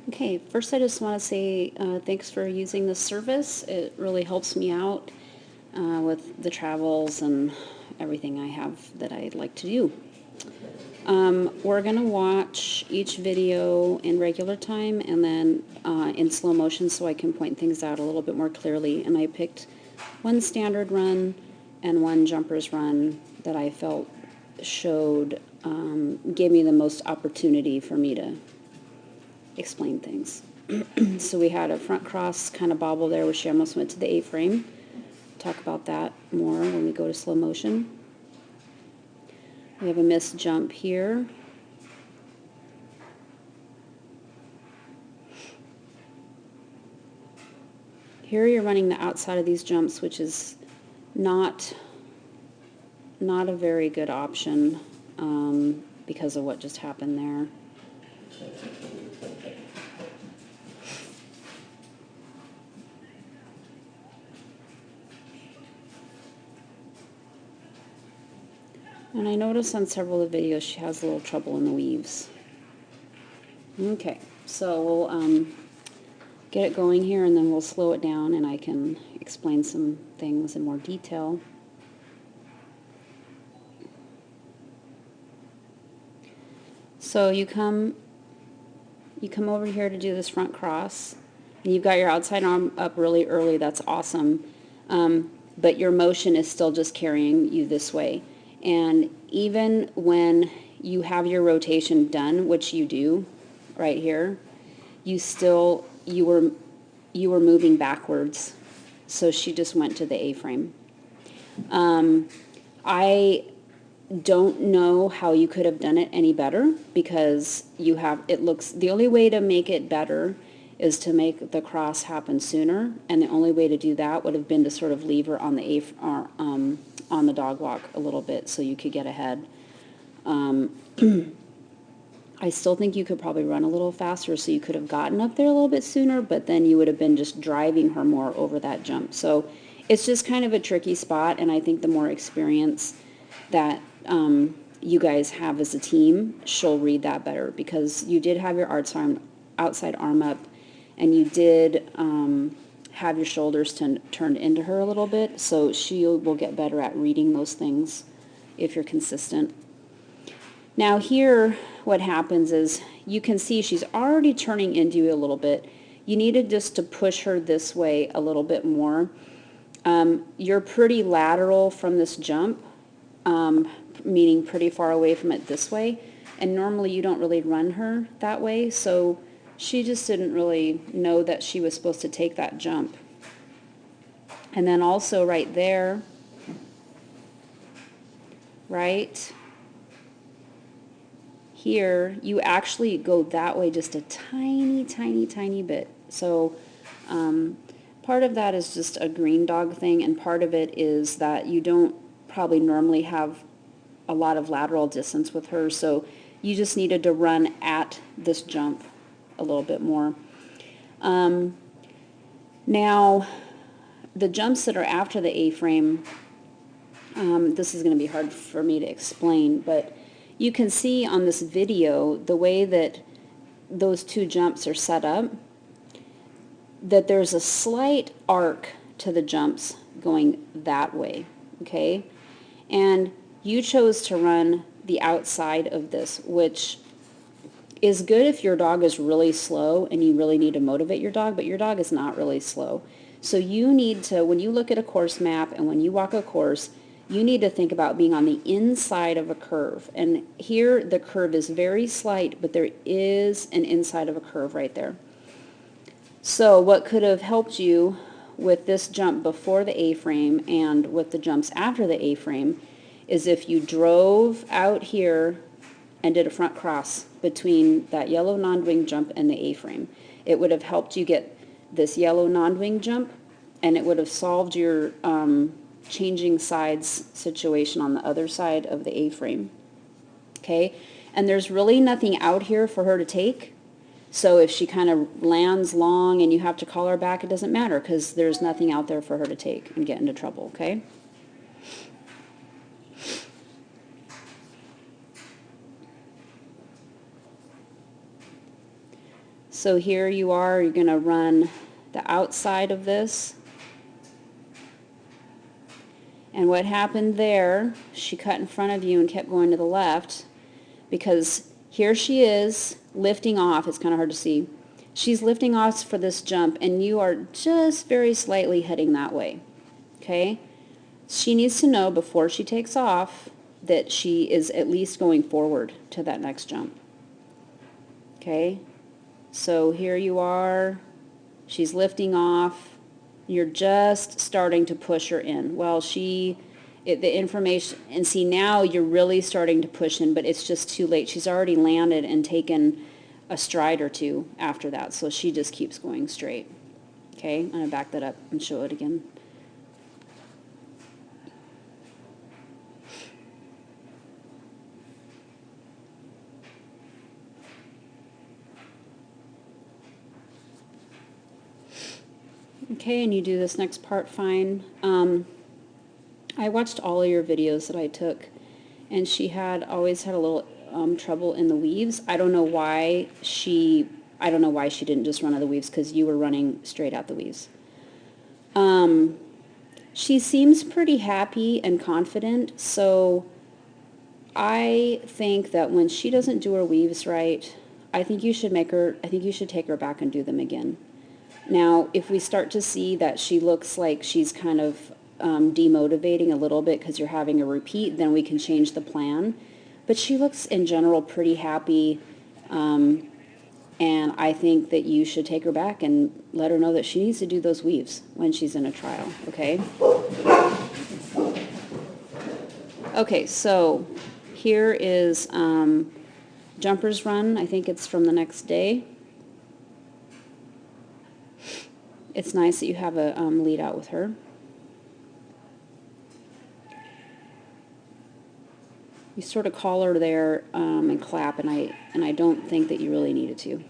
Okay, first I just want to say thanks for using this service. It really helps me out with the travels and everything I have that I'd like to do. We're going to watch each video in regular time and then in slow motion so I can point things out a little bit more clearly. And I picked one standard run and one jumpers run that I felt showed, gave me the most opportunity for me to explain things. So we had a front cross kind of bobble there where she almost went to the A-frame. Talk about that more when we go to slow motion. We have a missed jump here. Here you're running the outside of these jumps, which is not a very good option because of what just happened there. And I noticed on several of the videos she has a little trouble in the weaves. Okay, so we'll get it going here and then we'll slow it down and I can explain some things in more detail. So you come over here to do this front cross and you've got your outside arm up really early. That's awesome. But your motion is still just carrying you this way. And even when you have your rotation done, which you do right here, you were moving backwards. So she just went to the A-frame. I don't know how you could have done it any better because the only way to make it better is to make the cross happen sooner, and the only way to do that would have been to sort of leave her on the on the dog walk a little bit so you could get ahead. I still think you could probably run a little faster so you could have gotten up there a little bit sooner, but then you would have been just driving her more over that jump. So it's just kind of a tricky spot, and I think the more experience that you guys have as a team, she'll read that better because you did have your outside arm up and you did have your shoulders turned into her a little bit, so she will get better at reading those things if you're consistent. Now here, what happens is you can see she's already turning into you a little bit. You needed just to push her this way a little bit more. You're pretty lateral from this jump, meaning pretty far away from it this way, and normally you don't really run her that way, so she just didn't really know that she was supposed to take that jump. And then also right there, right here, you actually go that way just a tiny, tiny, tiny bit. So part of that is just a green dog thing, and part of it is that you don't probably normally have a lot of lateral distance with her, so you just needed to run at this jump a little bit more. Now, the jumps that are after the A-frame, this is going to be hard for me to explain, but you can see on this video the way that those two jumps are set up, that there's a slight arc to the jumps going that way, okay? And you chose to run the outside of this, which is good if your dog is really slow and you really need to motivate your dog, but your dog is not really slow. So you need to, when you look at a course map and when you walk a course, you need to think about being on the inside of a curve. And here the curve is very slight, but there is an inside of a curve right there. So what could have helped you with this jump before the A-frame and with the jumps after the A-frame is if you drove out here and did a front cross between that yellow non-wing jump and the A-frame. It would have helped you get this yellow non-wing jump, and it would have solved your changing sides situation on the other side of the A-frame. Okay, and there's really nothing out here for her to take, so if she kind of lands long and you have to call her back, it doesn't matter because there's nothing out there for her to take and get into trouble, okay? So here you are, you're going to run the outside of this. And what happened there, she cut in front of you and kept going to the left, because here she is lifting off. It's kind of hard to see. She's lifting off for this jump, and you are just very slightly heading that way. Okay? She needs to know before she takes off that she is at least going forward to that next jump. Okay? So here you are, she's lifting off, you're just starting to push her in. Well, the information, and see now you're really starting to push in, but it's just too late. She's already landed and taken a stride or two after that, so she just keeps going straight. Okay, I'm going to back that up and show it again. Okay, and you do this next part fine. I watched all of your videos that I took, and she always had a little trouble in the weaves. I don't know why she didn't just run out of the weaves, because you were running straight at the weaves. She seems pretty happy and confident, so I think that when she doesn't do her weaves right, I think you should take her back and do them again. Now, if we start to see that she looks like she's kind of demotivating a little bit because you're having a repeat, then we can change the plan. But she looks, in general, pretty happy, and I think that you should take her back and let her know that she needs to do those weaves when she's in a trial, okay? Okay, so here is Jumper's Run. I think it's from the next day. It's nice that you have a lead out with her. You sort of call her there and clap, and I don't think that you really needed to.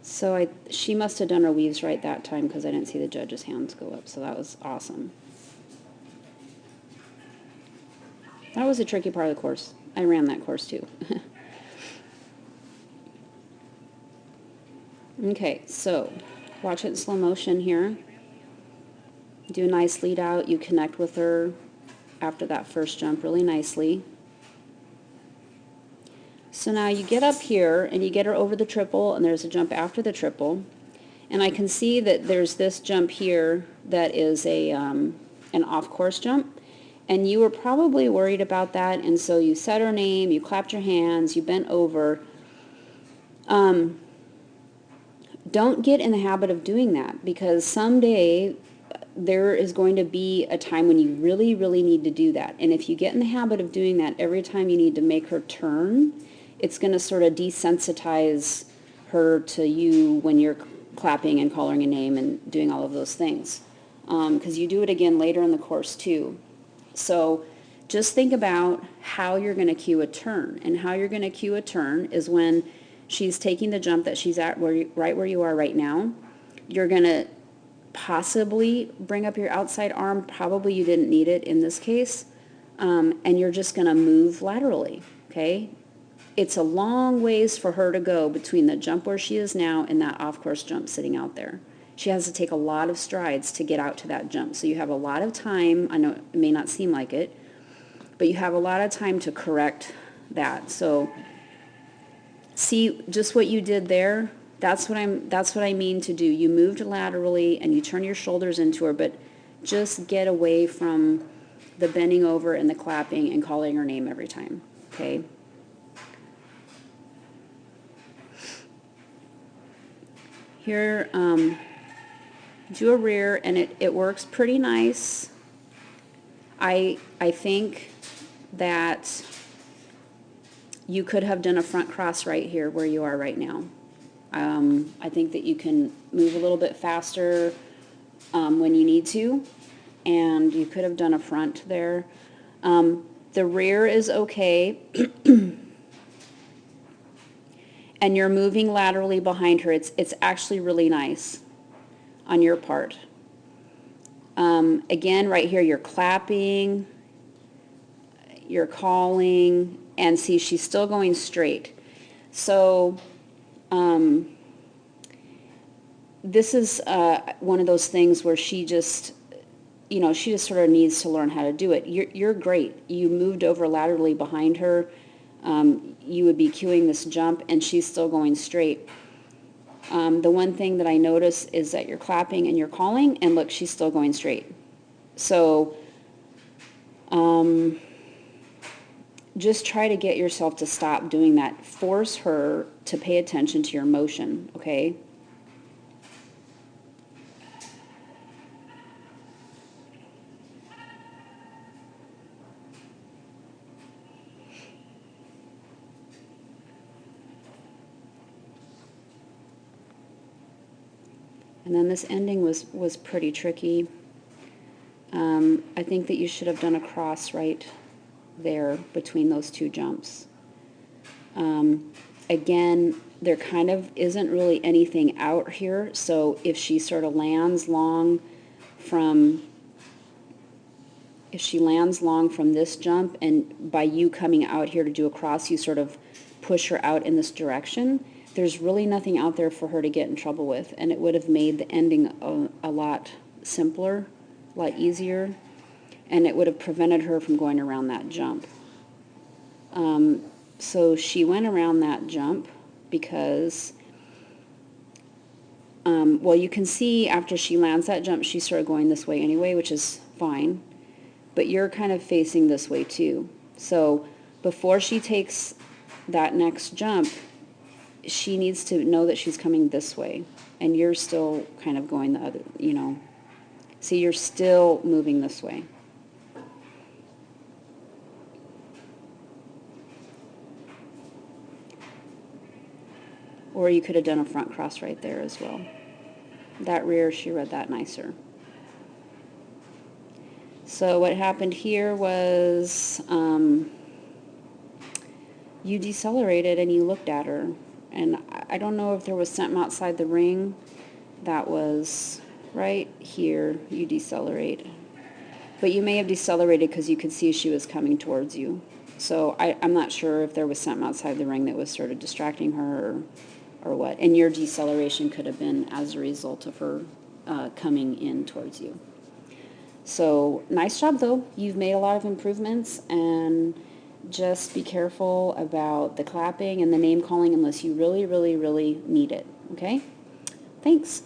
So she must have done her weaves right that time, because I didn't see the judge's hands go up, so that was awesome. That was a tricky part of the course. I ran that course too. Okay, so watch it in slow motion here. Do a nice lead out. You connect with her after that first jump really nicely. So now you get up here and you get her over the triple, and there's a jump after the triple. And I can see that there's this jump here that is an off-course jump. And you were probably worried about that, and so you said her name, you clapped your hands, you bent over. Don't get in the habit of doing that, because someday there is going to be a time when you really, really need to do that. And if you get in the habit of doing that every time you need to make her turn, it's going to sort of desensitize her to you when you're clapping and calling a name and doing all of those things. Because you do it again later in the course too. So just think about how you're going to cue a turn. And how you're going to cue a turn is when she's taking the jump that she's at right where you are right now. You're going to possibly bring up your outside arm. Probably you didn't need it in this case. And you're just going to move laterally, okay? It's a long ways for her to go between the jump where she is now and that off-course jump sitting out there. She has to take a lot of strides to get out to that jump. So you have a lot of time. I know it may not seem like it, but you have a lot of time to correct that. So see just what you did there? That's what I mean to do. You moved laterally and you turn your shoulders into her, but just get away from the bending over and the clapping and calling her name every time, okay? Here, do a rear, and it works pretty nice. I think that you could have done a front cross right here where you are right now. I think that you can move a little bit faster when you need to, and you could have done a front there. The rear is okay, and you're moving laterally behind her. It's actually really nice on your part. Again, right here, you're clapping, you're calling, and see, she's still going straight. So this is one of those things where she just, she just sort of needs to learn how to do it. You're great. You moved over laterally behind her. You would be cueing this jump, and she's still going straight. The one thing that I notice is that you're clapping and you're calling, and look, she's still going straight. So just try to get yourself to stop doing that. Force her to pay attention to your motion, okay? And then this ending was pretty tricky. I think that you should have done a cross right there between those two jumps. Again, there kind of isn't really anything out here, so if she sort of lands long from, this jump, and by you coming out here to do a cross, you sort of push her out in this direction, there's really nothing out there for her to get in trouble with, and it would have made the ending a lot simpler, a lot easier, and it would have prevented her from going around that jump. So she went around that jump because, well, you can see after she lands that jump, she's sort of going this way anyway, which is fine, but you're kind of facing this way too. So before she takes that next jump, she needs to know that she's coming this way, and you're still kind of going the other, See, you're still moving this way. Or you could have done a front cross right there as well. That rear, she read that nicer. So what happened here was you decelerated and you looked at her. And I don't know if there was something outside the ring. That was right here, you decelerate. But you may have decelerated because you could see she was coming towards you. So I'm not sure if there was something outside the ring that was sort of distracting her or what. And your deceleration could have been as a result of her coming in towards you. So nice job, though. You've made a lot of improvements, and just be careful about the clapping and the name calling unless you really, really, really need it. Okay? Thanks.